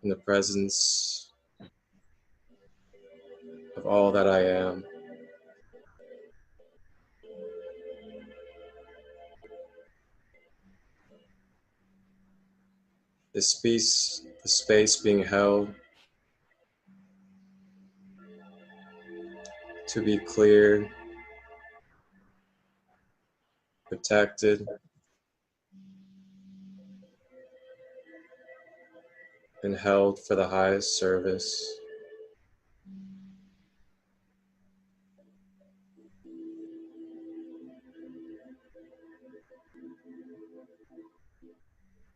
in the presence of all that I am. The space being held to be cleared, protected, and held for the highest service.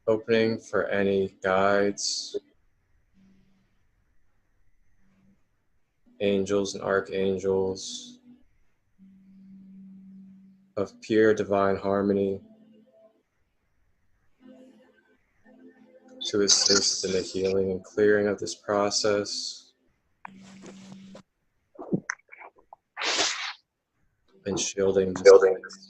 Opening for any guides, angels and archangels of pure divine harmony to assist in the healing and clearing of this process and shielding this place.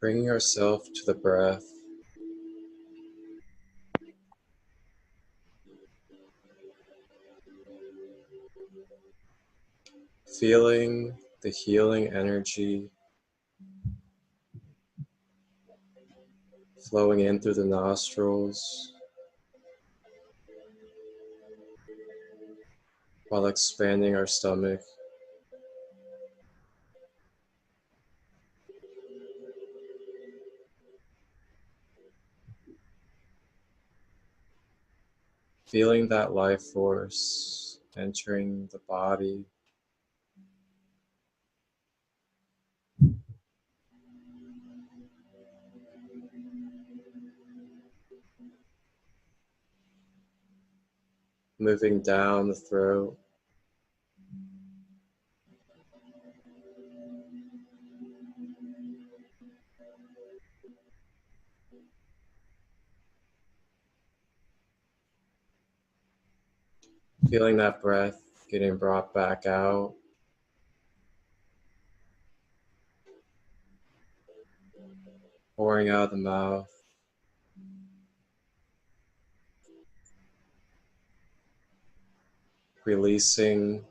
Bringing ourselves to the breath, feeling the healing energy flowing in through the nostrils while expanding our stomach. Feeling that life force entering the body, moving down the throat, feeling that breath getting brought back out, pouring out of the mouth, releasing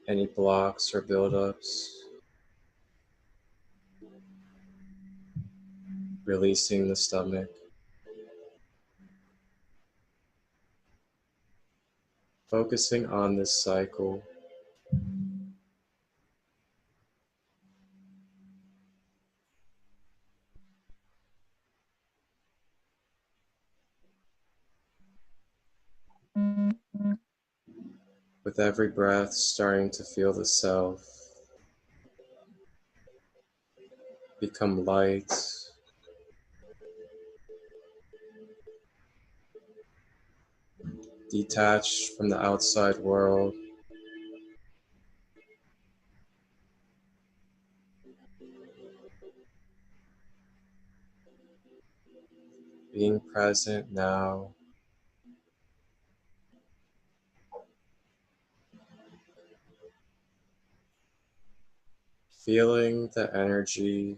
any blocks or buildups, releasing the stomach, focusing on this cycle. With every breath, starting to feel the self become light, detached from the outside world, being present now, feeling the energy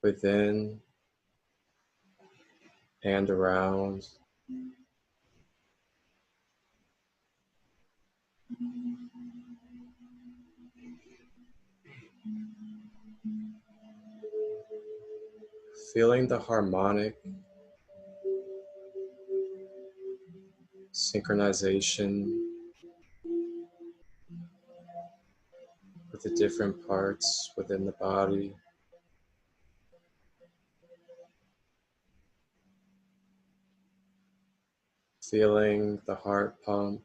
within and around, feeling the harmonic synchronization with the different parts within the body. Feeling the heart pump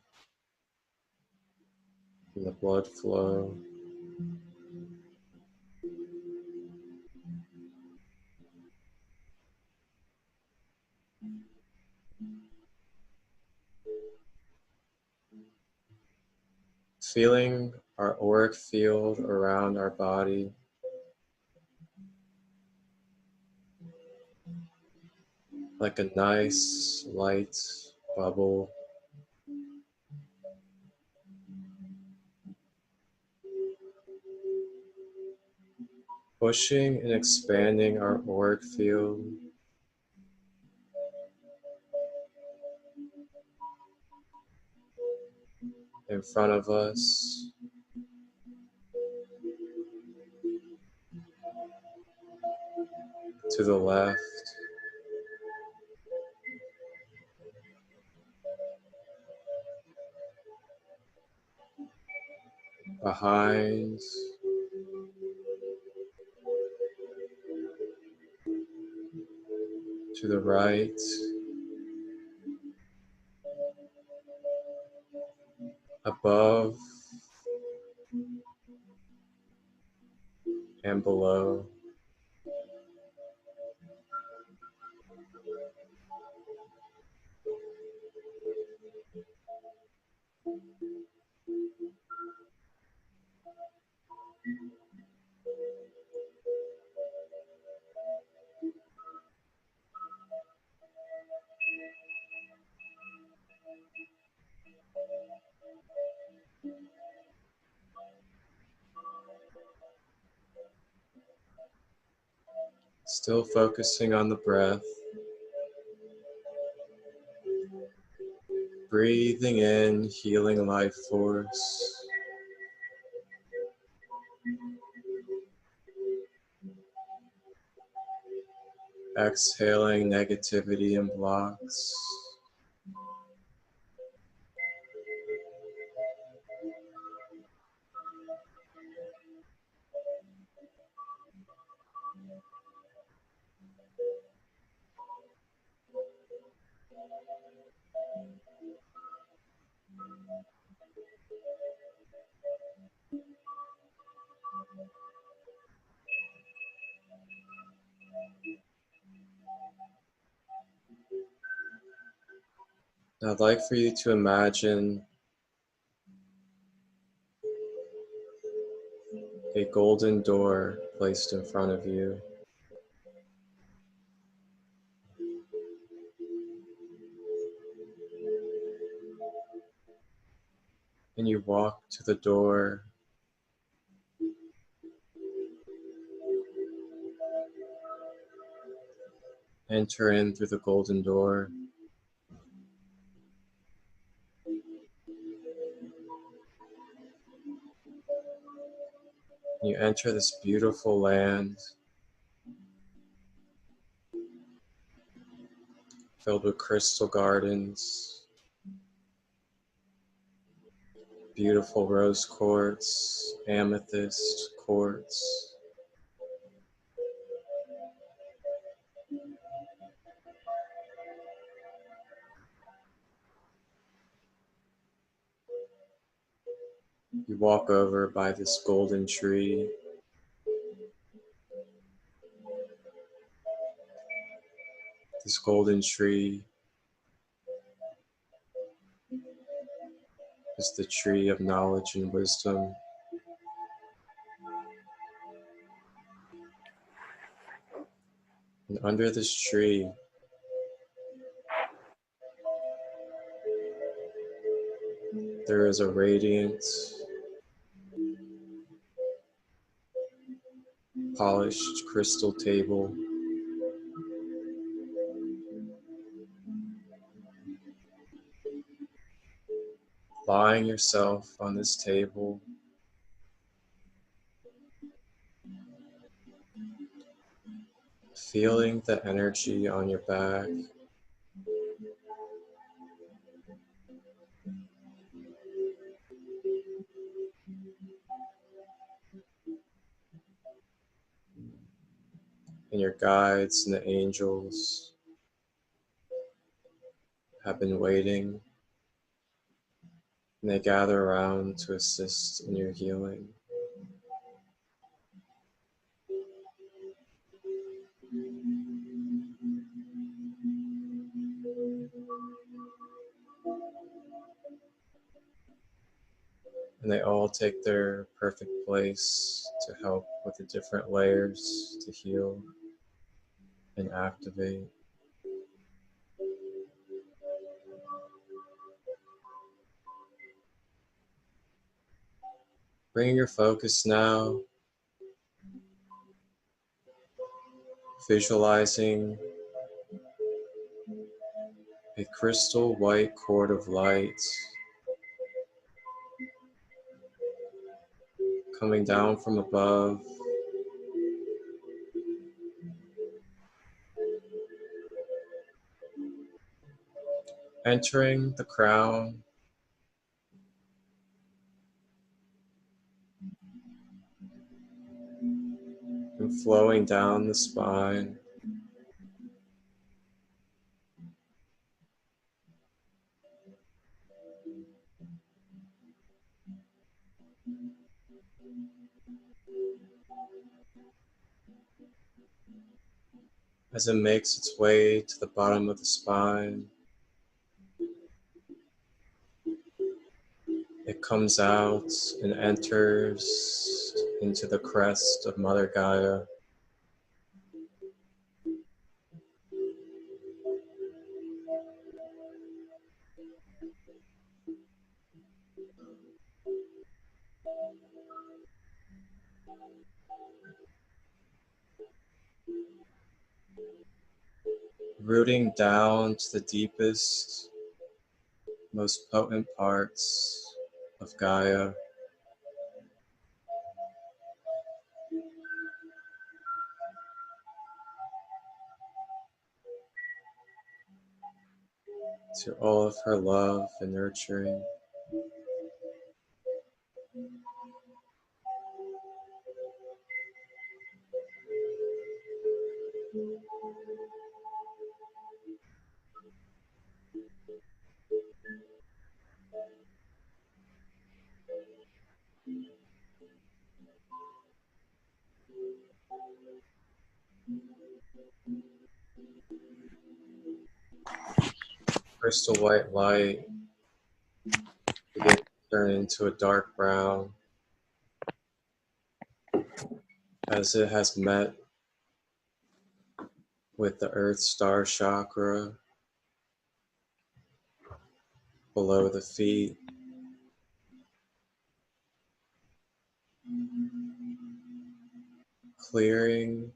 and the blood flow. feeling our auric field around our body, like a nice light bubble, pushing and expanding our auric field in front of us, to the left, behind, to the right, above and below. Still focusing on the breath, breathing in healing life force, exhaling negativity and blocks. Now I'd like for you to imagine a golden door placed in front of you. And you walk to the door, enter in through the golden door. You enter this beautiful land filled with crystal gardens, beautiful rose quartz, amethyst quartz. You walk over by this golden tree. This golden tree is the tree of knowledge and wisdom. And under this tree, there is a radiant, polished crystal table. Lying yourself on this table, feeling the energy on your back, and your guides and the angels have been waiting, and they gather around to assist in your healing. And they all take their perfect place to help with the different layers to heal and activate. Bringing your focus now, visualizing a crystal white cord of light coming down from above, entering the crown, and flowing down the spine, as it makes its way to the bottom of the spine. It comes out and enters into the crest of Mother Gaia. Rooting down to the deepest, most potent parts of Gaia, to all of her love and nurturing. Crystal white light begins to turn into a dark brown as it has met with the Earth Star Chakra below the feet. Clearing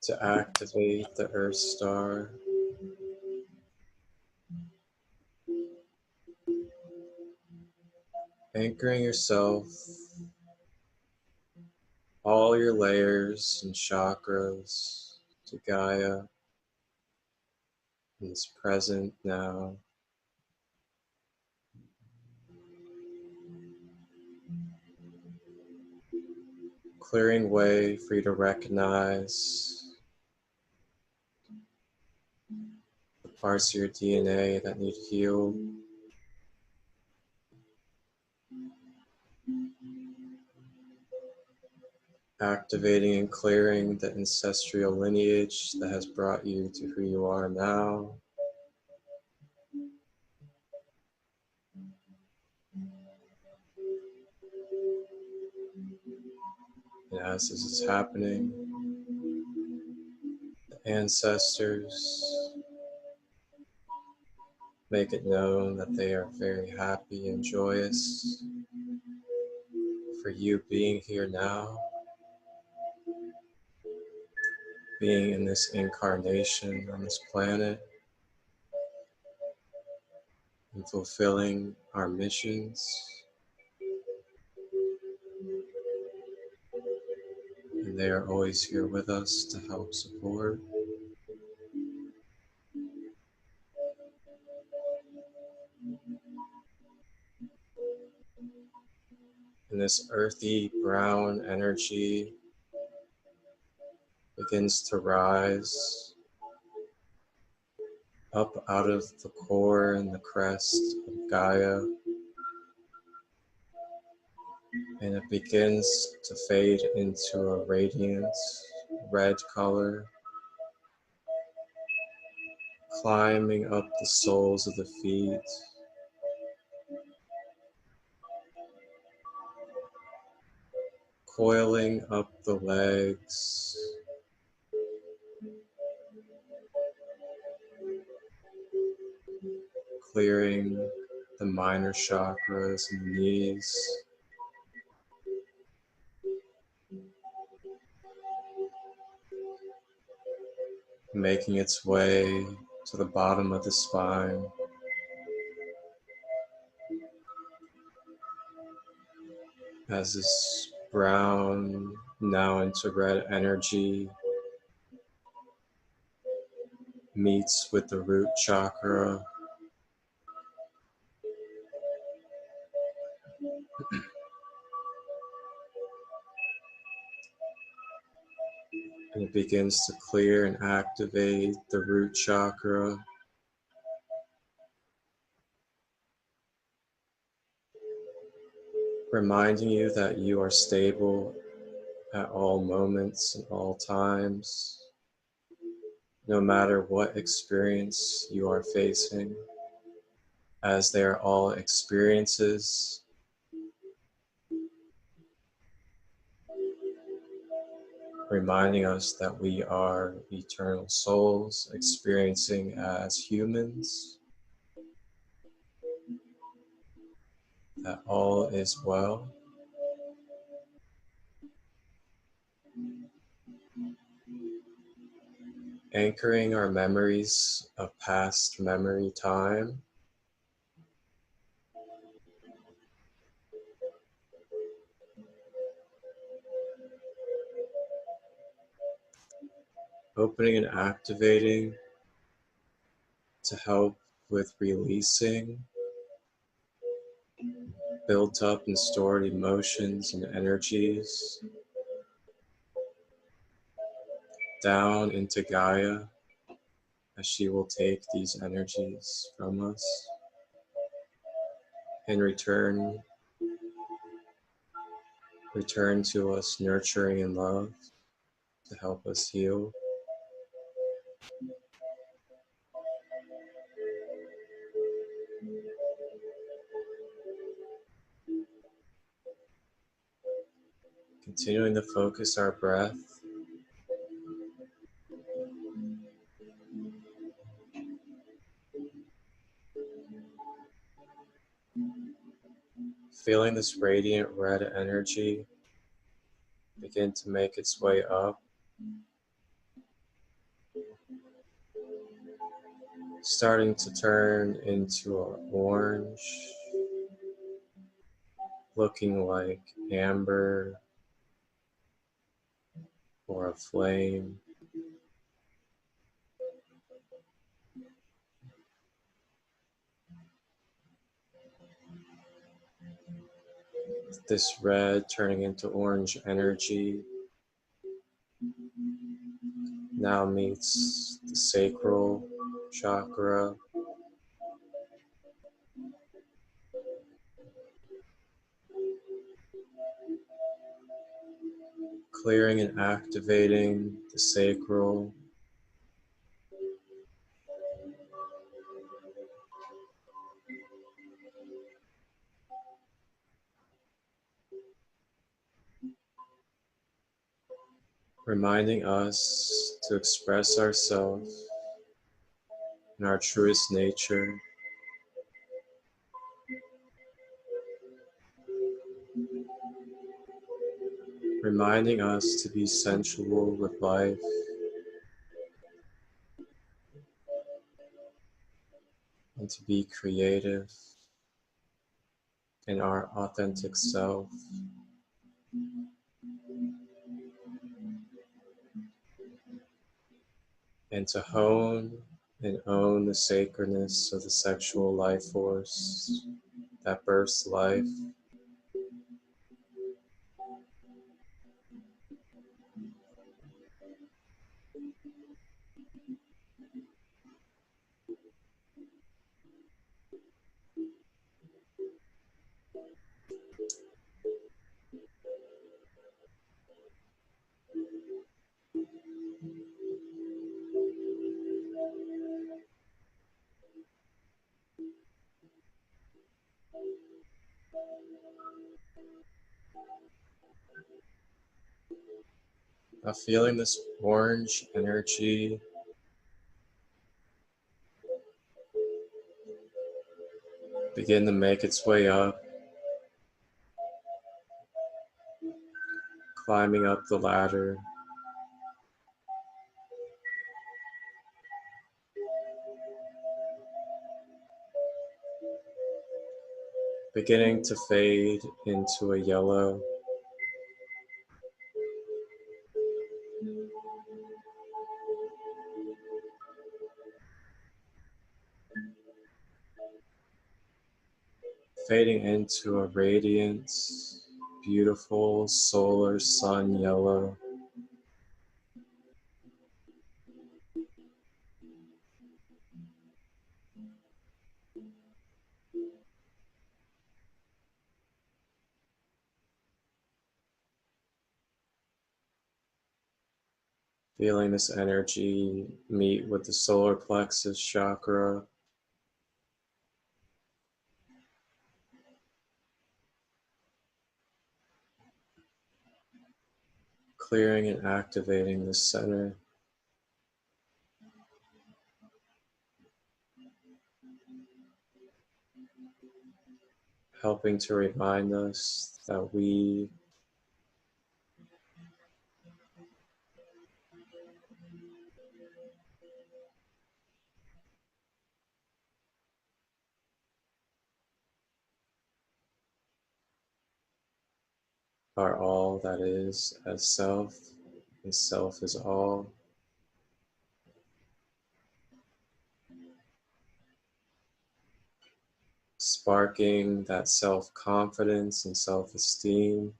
to activate the Earth Star. Anchoring yourself, all your layers and chakras to Gaia in this present now. Clearing way for you to recognize the parts of your DNA that need healed. Activating and clearing the ancestral lineage that has brought you to who you are now. And as this is happening, the ancestors make it known that they are very happy and joyous for you being here now, being in this incarnation on this planet, and fulfilling our missions. And they are always here with us to help support. And this earthy brown energy begins to rise up out of the core and the crest of Gaia. And it begins to fade into a radiant red color, climbing up the soles of the feet, coiling up the legs, clearing the minor chakras in the knees, making its way to the bottom of the spine. As this brown, now into red energy meets with the root chakra, and it begins to clear and activate the root chakra, reminding you that you are stable at all moments and all times, no matter what experience you are facing, as they are all experiences, reminding us that we are eternal souls experiencing as humans, that all is well. Anchoring our memories of past memory time, opening and activating to help with releasing built up and stored emotions and energies down into Gaia, as she will take these energies from us and return to us nurturing and love to help us heal. Continuing to focus our breath, feeling this radiant red energy begin to make its way up, starting to turn into an orange, looking like amber or a flame. This red turning into orange energy now meets the sacral chakra, clearing and activating the sacral, reminding us to express ourselves in our truest nature, reminding us to be sensual with life and to be creative in our authentic self, and to hone and own the sacredness of the sexual life force that births life. Feeling this orange energy begin to make its way up, climbing up the ladder, beginning to fade into a yellow, fading into a radiant, beautiful solar sun yellow, feeling this energy meet with the solar plexus chakra, clearing and activating the center, helping to remind us that we are all that is as self, and self is all, sparking that self-confidence and self-esteem,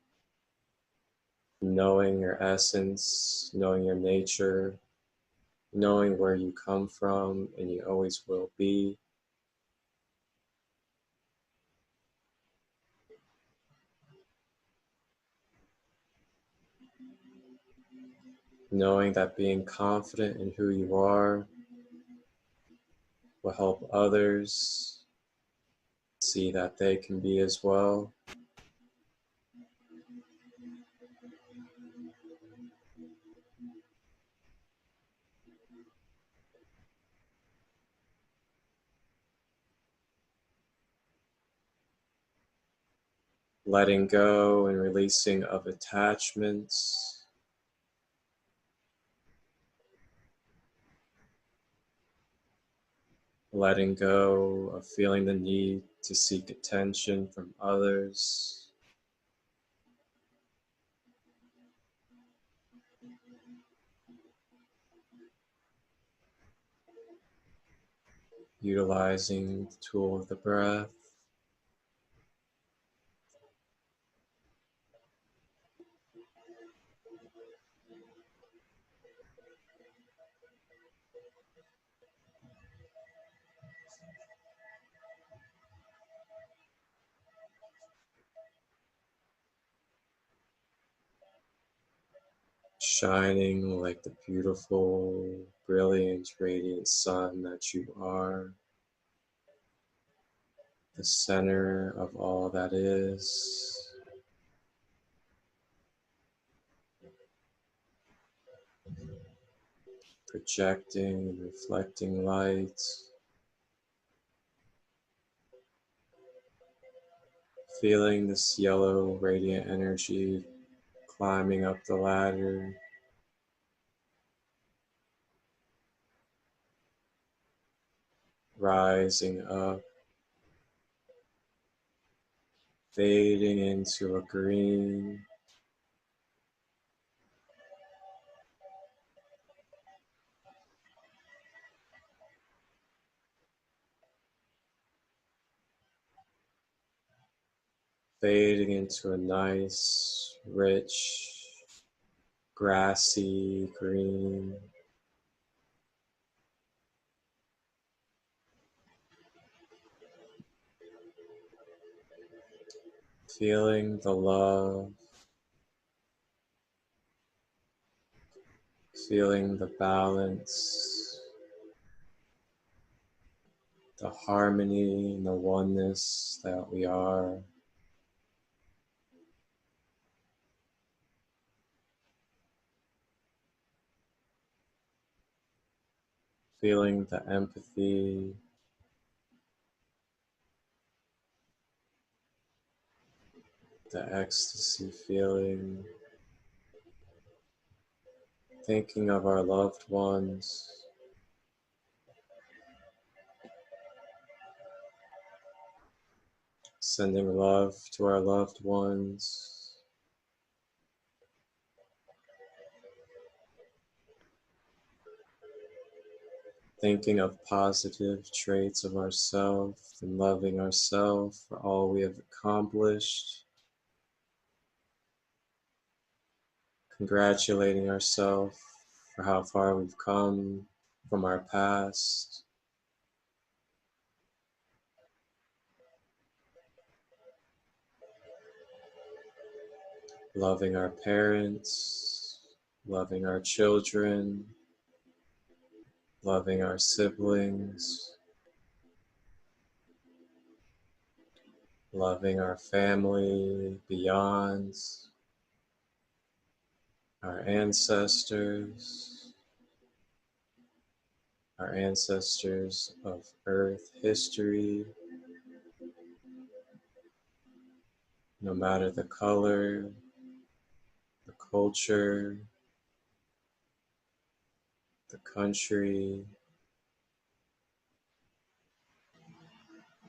knowing your essence, knowing your nature, knowing where you come from and you always will be, knowing that being confident in who you are will help others see that they can be as well. Letting go and releasing of attachments, letting go of feeling the need to seek attention from others, utilizing the tool of the breath, shining like the beautiful, brilliant, radiant sun that you are, the center of all that is, projecting and reflecting light, feeling this yellow radiant energy climbing up the ladder, rising up, fading into a green, fading into a nice, rich, grassy green, feeling the love, feeling the balance, the harmony and the oneness that we are. feeling the empathy, the ecstasy feeling, thinking of our loved ones, sending love to our loved ones, thinking of positive traits of ourselves and loving ourselves for all we have accomplished, congratulating ourselves for how far we've come from our past, loving our parents, loving our children, loving our siblings, loving our family beyond, our ancestors, of Earth history, no matter the color, the culture, the country,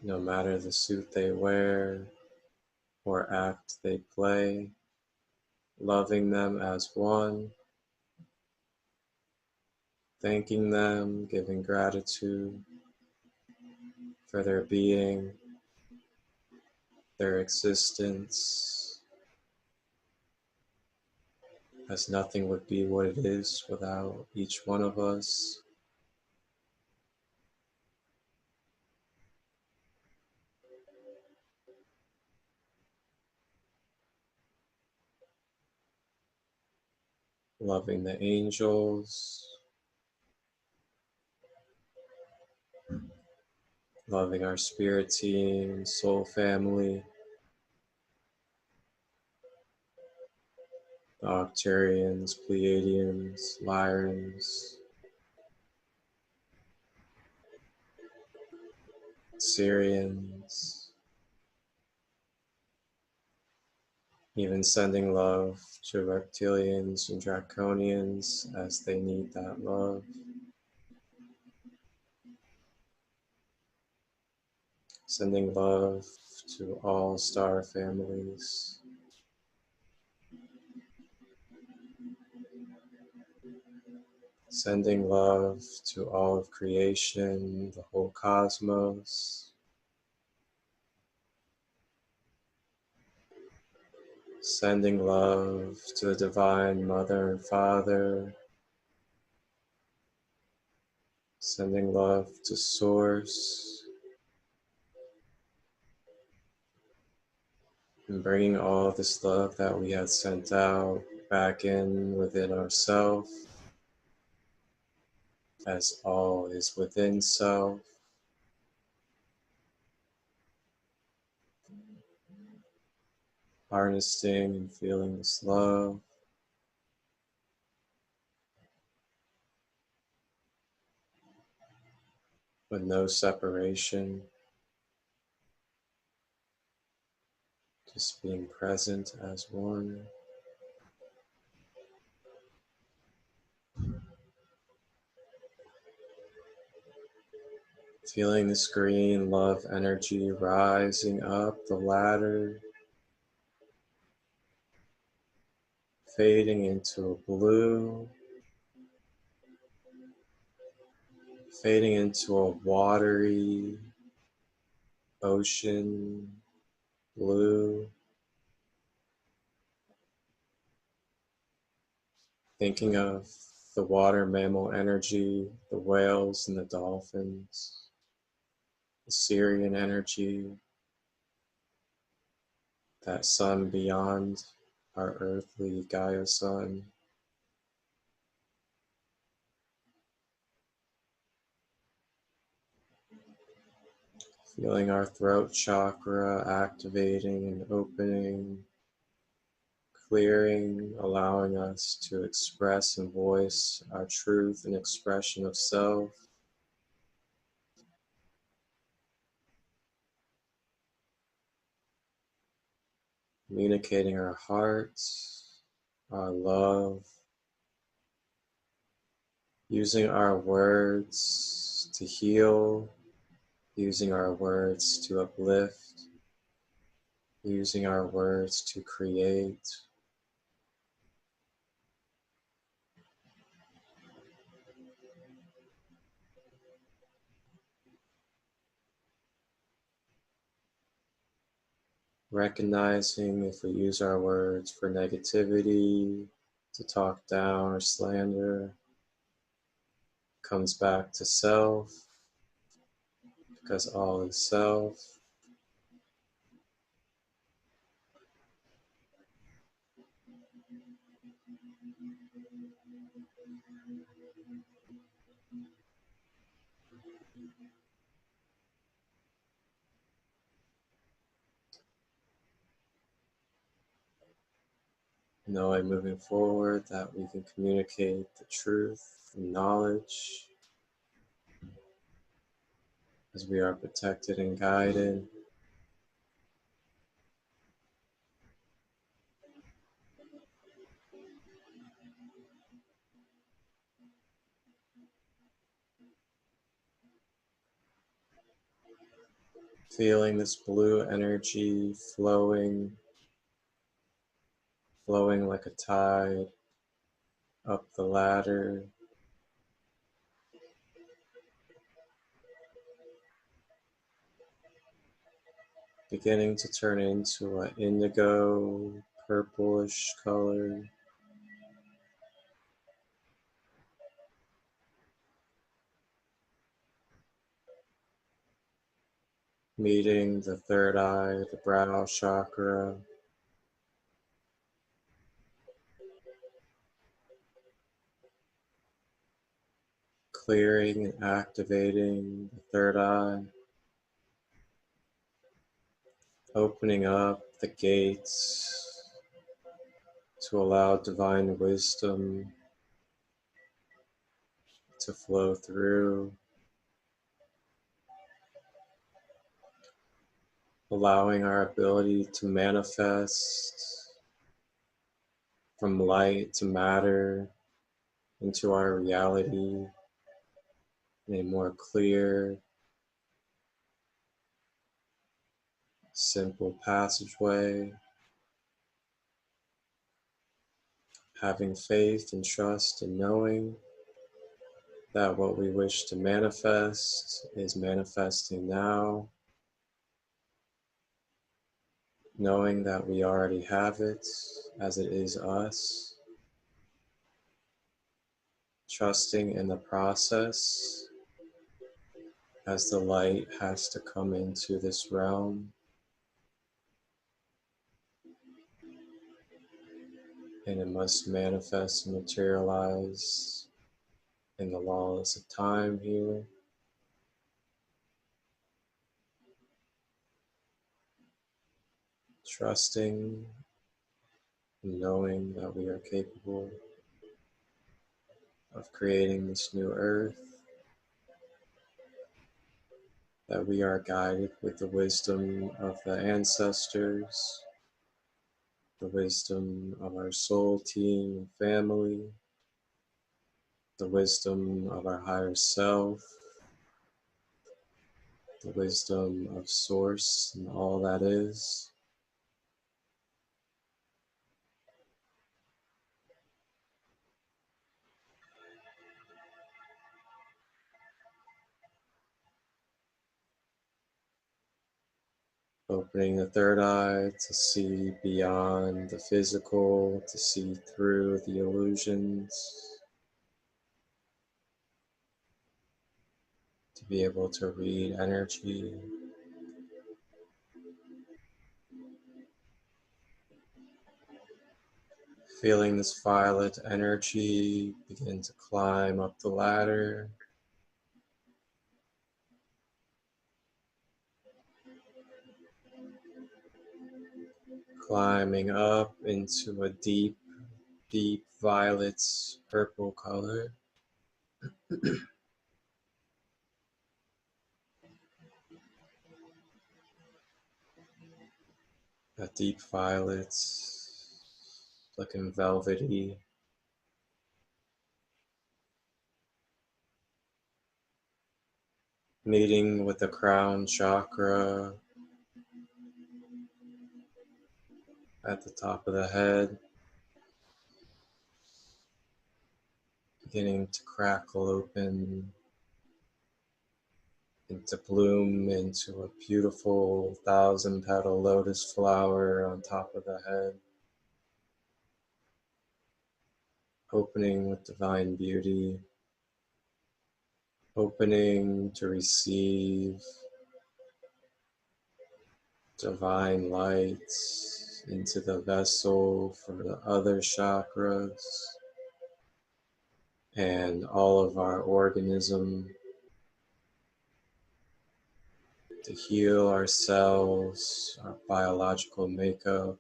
no matter the suit they wear or act they play, loving them as one, thanking them, giving gratitude for their being, their existence, as nothing would be what it is without each one of us. Loving the angels, loving our spirit team, soul family, the Octarians, Pleiadians, Lyrians, Syrians, even sending love to reptilians and draconians as they need that love. Sending love to all star families. Sending love to all of creation, the whole cosmos. Sending love to the Divine Mother and Father. Sending love to Source. And bringing all this love that we had sent out back in within ourselves, as all is within self. Harnessing and feeling this love. With no separation. Just being present as one. Feeling this green love energy rising up the ladder, fading into a blue, fading into a watery ocean blue, thinking of the water mammal energy, the whales and the dolphins, the Syrian energy, that sun beyond our earthly Gaia sun. Feeling our throat chakra activating and opening, clearing, allowing us to express and voice our truth and expression of self. communicating our hearts, our love, using our words to heal, using our words to uplift, using our words to create. Recognizing if we use our words for negativity, to talk down or slander, comes back to self, because all is self. Knowing moving forward that we can communicate the truth and knowledge as we are protected and guided. Feeling this blue energy flowing like a tide up the ladder, beginning to turn into an indigo, purplish color, meeting the third eye, the brow chakra, clearing and activating the third eye, opening up the gates to allow divine wisdom to flow through, allowing our ability to manifest from light to matter into our reality in a more clear, simple passageway, having faith and trust and knowing that what we wish to manifest is manifesting now, knowing that we already have it as it is us, trusting in the process as the light has to come into this realm and it must manifest and materialize in the laws of time here. Trusting and knowing that we are capable of creating this new earth, that we are guided with the wisdom of the ancestors, the wisdom of our soul team and family, the wisdom of our higher self, the wisdom of source and all that is. Opening the third eye to see beyond the physical, to see through the illusions, to be able to read energy, feeling this violet energy begin to climb up the ladder, climbing up into a deep, deep violet purple color. a deep violet, looking velvety. Meeting with the crown chakra at the top of the head, beginning to crackle open and to bloom into a beautiful 1,000-petal lotus flower on top of the head, opening with divine beauty, opening to receive divine light into the vessel for the other chakras and all of our organism, to heal ourselves, our biological makeup,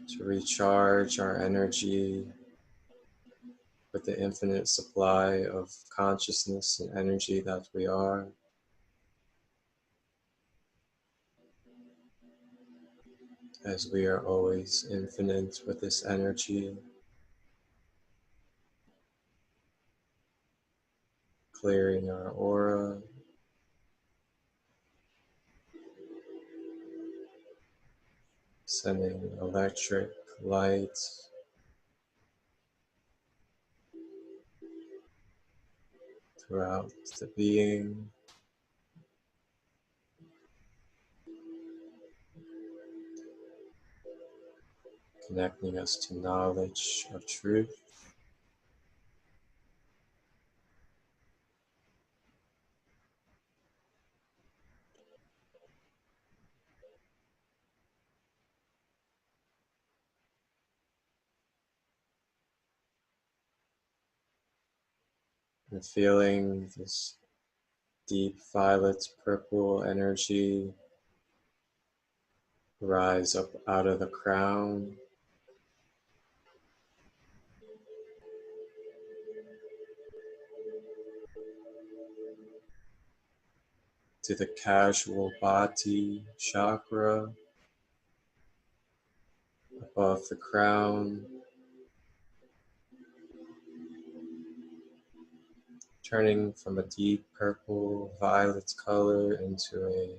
to recharge our energy with the infinite supply of consciousness and energy that we are, as we are always infinite with this energy, clearing our aura, sending electric light throughout the being, connecting us to knowledge of truth, and feeling this deep violet purple energy rise up out of the crown, to the casual body chakra above the crown, turning from a deep purple violet color into a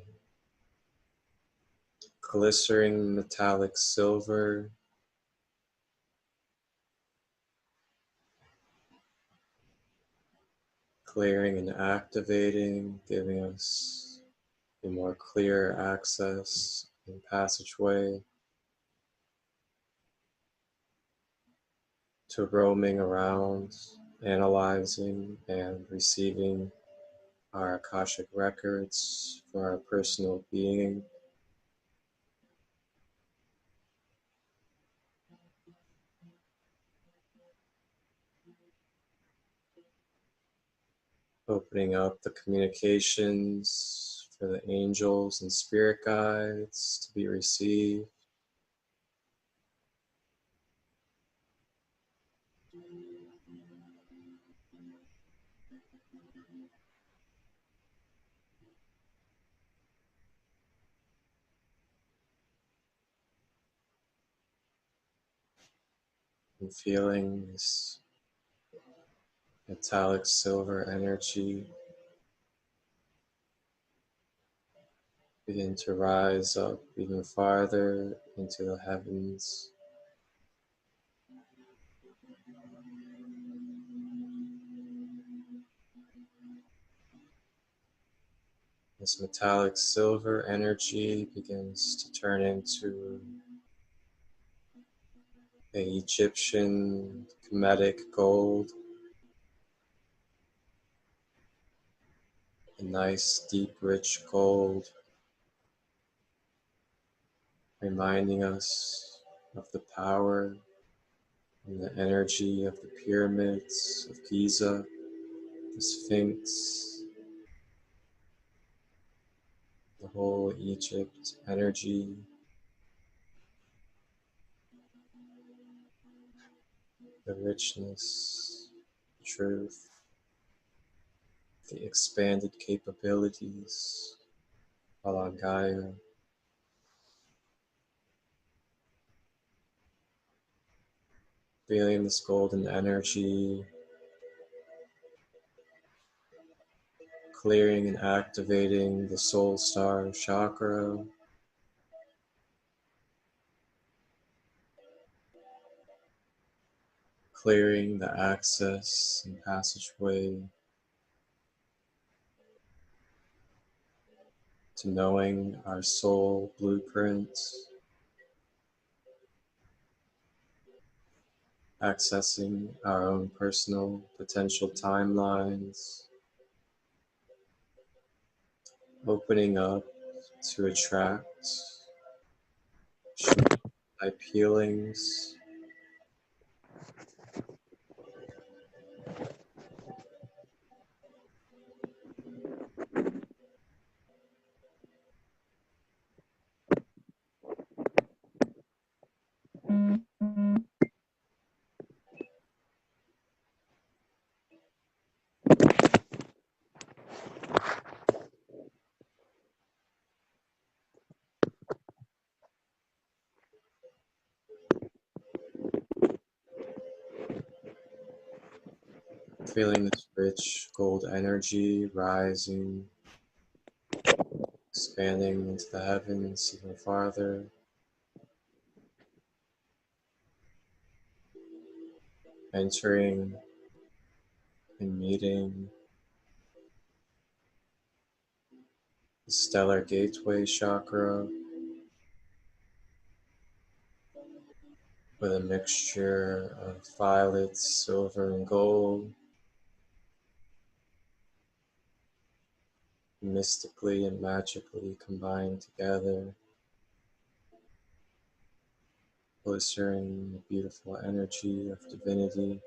glittering metallic silver, clearing and activating, giving us a more clear access and passageway to roaming around, analyzing and receiving our Akashic records for our personal being, opening up the communications for the angels and spirit guides to be received, and feeling this metallic silver energy begin to rise up even farther into the heavens. This metallic silver energy begins to turn into a Egyptian Kemetic gold, a nice deep rich gold, reminding us of the power and the energy of the pyramids of Giza, the Sphinx, the whole Egypt energy, the richness, the truth, the expanded capabilities, Palangaya, feeling this golden energy, clearing and activating the soul star chakra, clearing the access and passageway to knowing our soul blueprint, accessing our own personal potential timelines, opening up to attract type healings, feeling this rich gold energy rising, expanding into the heavens even farther, entering and meeting the stellar gateway chakra with a mixture of violet, silver, and gold, mystically and magically combined together, blistering the beautiful energy of divinity,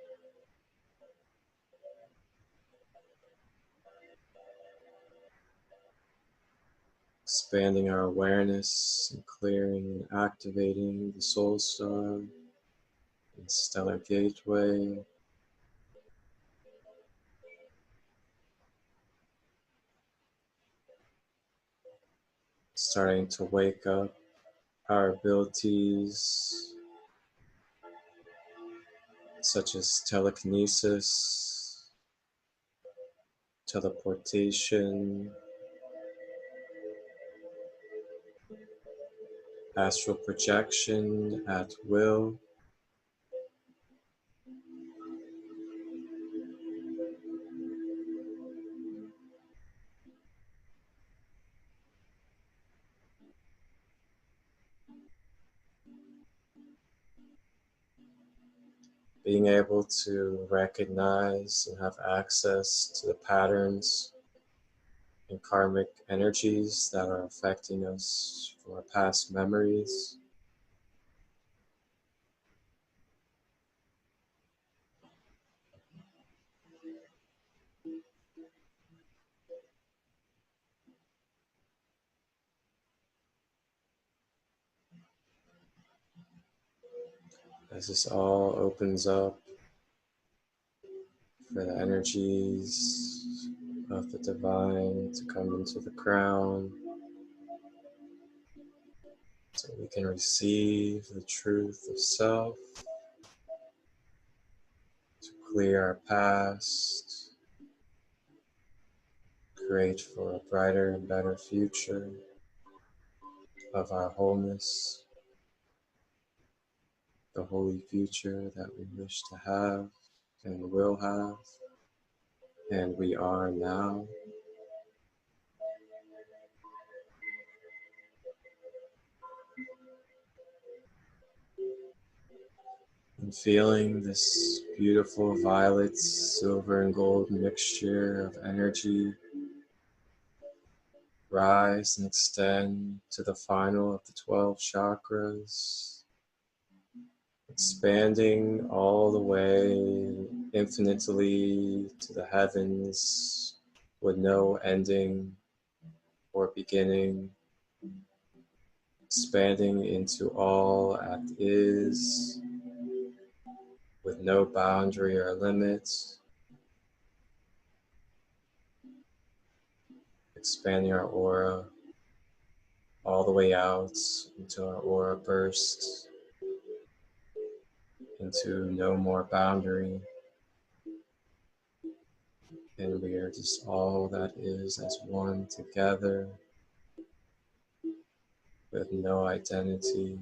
expanding our awareness and clearing and activating the soul star and stellar gateway, starting to wake up our abilities such as telekinesis, teleportation, astral projection at will, being able to recognize and have access to the patterns and karmic energies that are affecting us from our past memories. As this all opens up for the energies of the divine to come into the crown, so we can receive the truth of self, to clear our past, create for a brighter and better future of our wholeness, the holy future that we wish to have and will have, and we are now. And feeling this beautiful violet, silver, and gold mixture of energy rise and extend to the final of the 12 chakras, expanding all the way infinitely to the heavens with no ending or beginning, expanding into all at is with no boundary or limits, expanding our aura all the way out until our aura bursts into no more boundary, and we are just all that is as one together with no identity.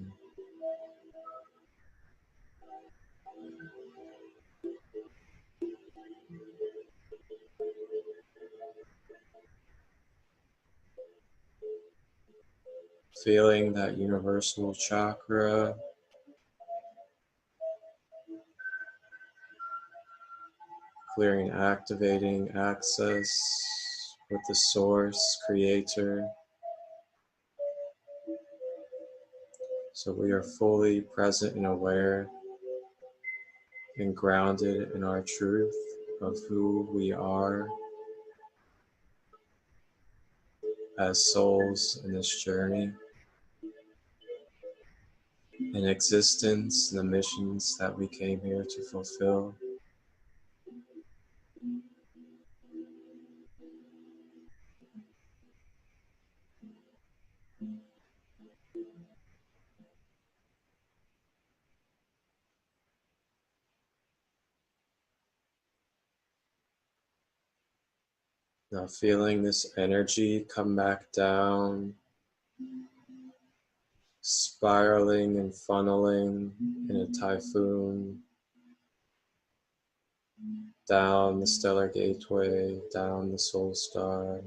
Feeling that universal chakra clearing, activating access with the source, creator. So we are fully present and aware and grounded in our truth of who we are as souls in this journey, in existence, and the missions that we came here to fulfill. Now feeling this energy come back down, spiraling and funneling in a typhoon, down the stellar gateway, down the soul star,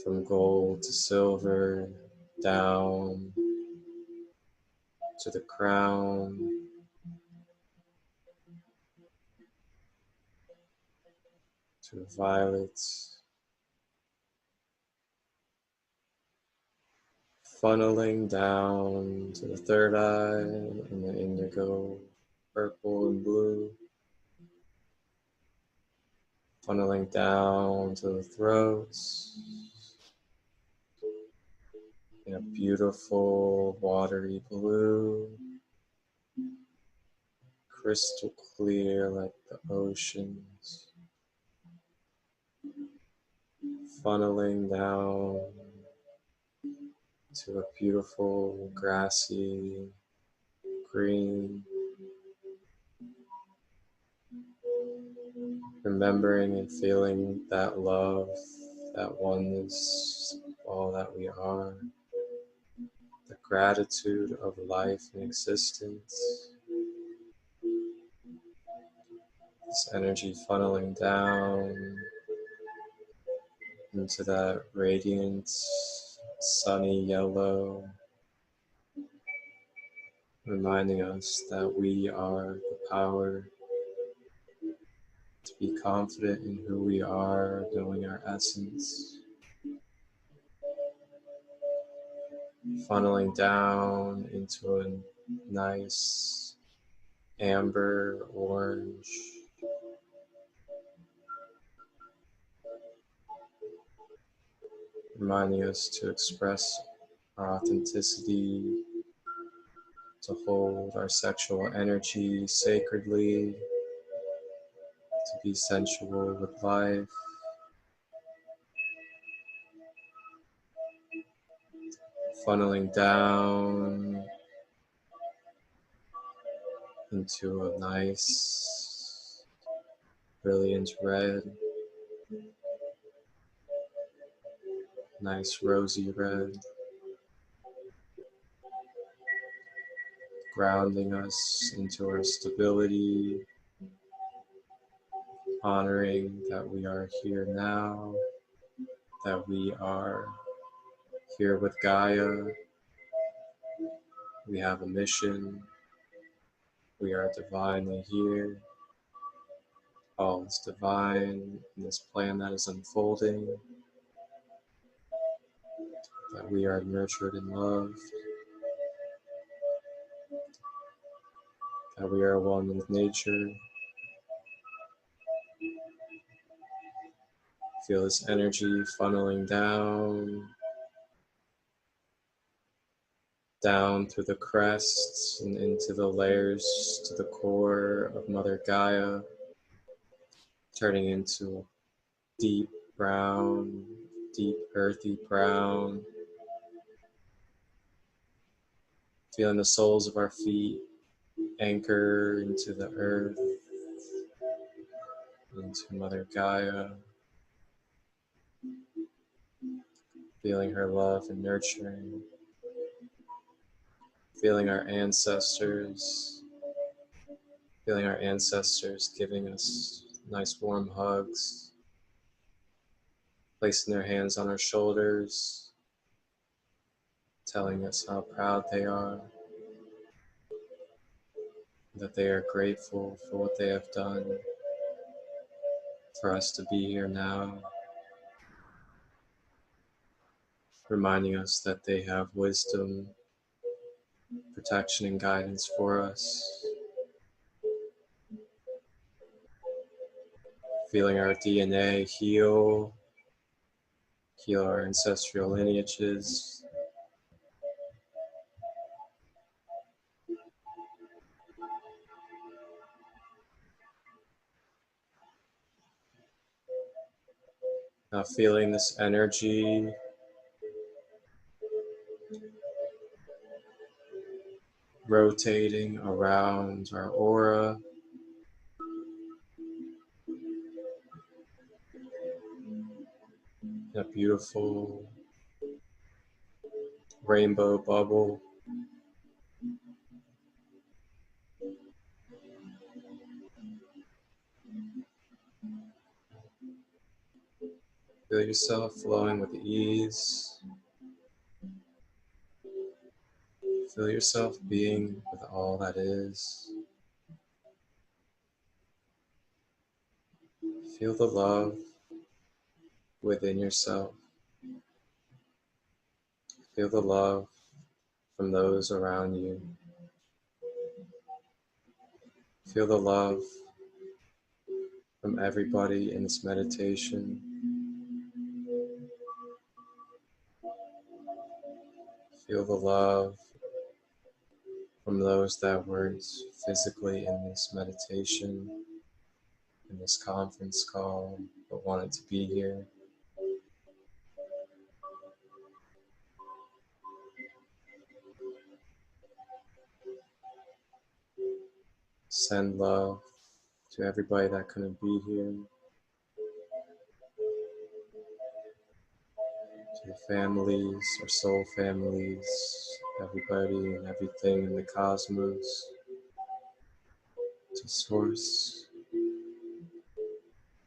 from gold to silver, down to the crown, to violet, funneling down to the third eye and the indigo, purple and blue, funneling down to the throats in a beautiful watery blue, crystal clear like the oceans, funneling down to a beautiful grassy green, remembering and feeling that love, that oneness, all that we are, the gratitude of life and existence, this energy funneling down into that radiant, sunny yellow, reminding us that we are the power to be confident in who we are, knowing our essence, funneling down into a nice amber orange, reminding us to express our authenticity, to hold our sexual energy sacredly, to be sensual with life, funneling down into a nice, brilliant red, nice rosy red, grounding us into our stability, honoring that we are here now, that we are here with Gaia, we have a mission, we are divinely here, all is divine in this plan that is unfolding, that we are nurtured and loved, that we are one with nature. Feel this energy funneling down through the crests and into the layers to the core of Mother Gaia, turning into deep brown, deep earthy brown. Feeling the soles of our feet anchor into the earth, into Mother Gaia. Feeling her love and nurturing. Feeling our ancestors. Feeling our ancestors giving us nice warm hugs. Placing their hands on our shoulders. Telling us how proud they are. That they are grateful for what they have done. For us to be here now. Reminding us that they have wisdom, protection, and guidance for us. Feeling our DNA heal our ancestral lineages. Now feeling this energy rotating around our aura. A beautiful rainbow bubble. Feel yourself flowing with ease. Feel yourself being with all that is. Feel the love within yourself. Feel the love from those around you. Feel the love from everybody in this meditation. Feel the love from those that weren't physically in this meditation, in this conference call, but wanted to be here. Send love to everybody that couldn't be here, to the families, our soul families, everybody and everything in the cosmos, to Source,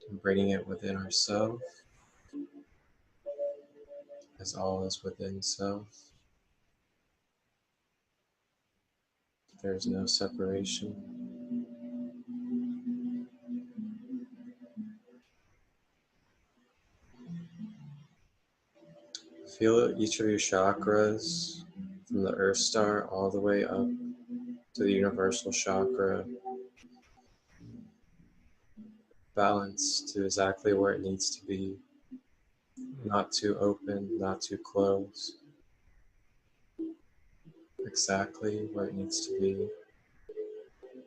and bringing it within ourselves, as all is within self. There is no separation. Feel each of your chakras, from the Earth Star all the way up to the universal chakra, balanced to exactly where it needs to be. Not too open, not too closed. Exactly where it needs to be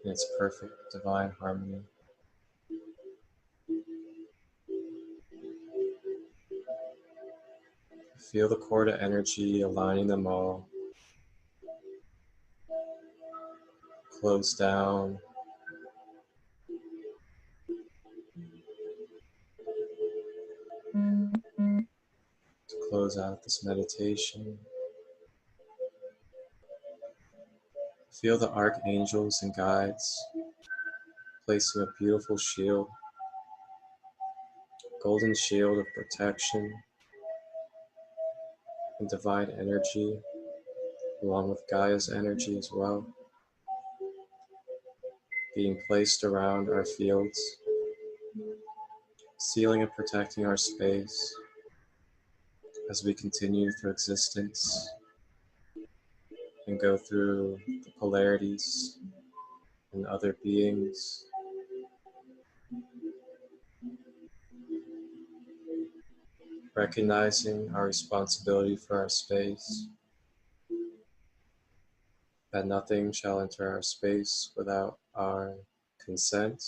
in its perfect divine harmony. Feel the cord of energy aligning them all. Close down. To close out this meditation. Feel the archangels and guides placing a beautiful shield, golden shield of protection and divine energy, along with Gaia's energy as well, being placed around our fields, sealing and protecting our space as we continue through existence and go through the polarities and other beings. Recognizing our responsibility for our space, that nothing shall enter our space without our consent.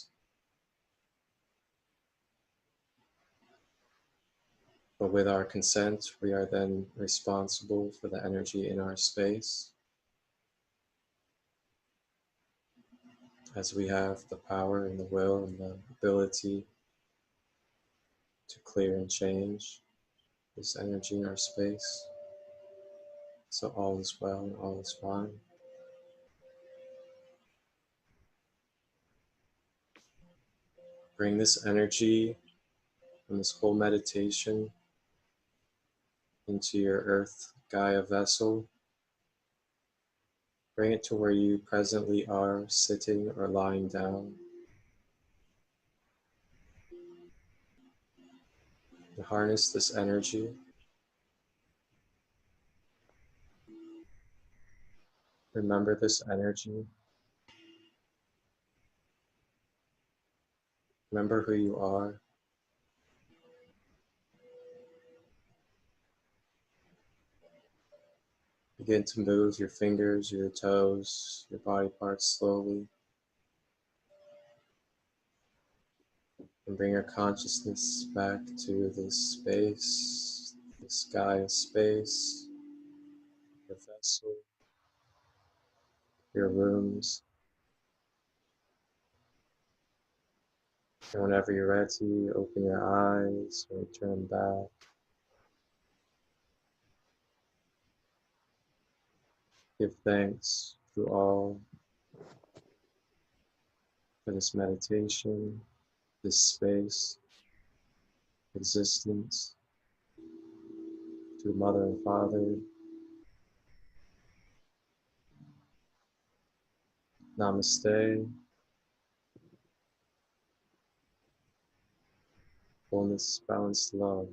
But with our consent, we are then responsible for the energy in our space, as we have the power and the will and the ability to clear and change this energy in our space. So all is well and all is fine. Bring this energy and this whole meditation into your Earth Gaia vessel. Bring it to where you presently are, sitting or lying down. And harness this energy. Remember this energy. Remember who you are. Begin to move your fingers, your toes, your body parts slowly. And bring your consciousness back to this space, this Gaia space, your vessel, your rooms. And whenever you're ready, open your eyes or turn back. Give thanks to all for this meditation, this space, existence, to Mother and Father. Namaste. Wholeness, balanced love.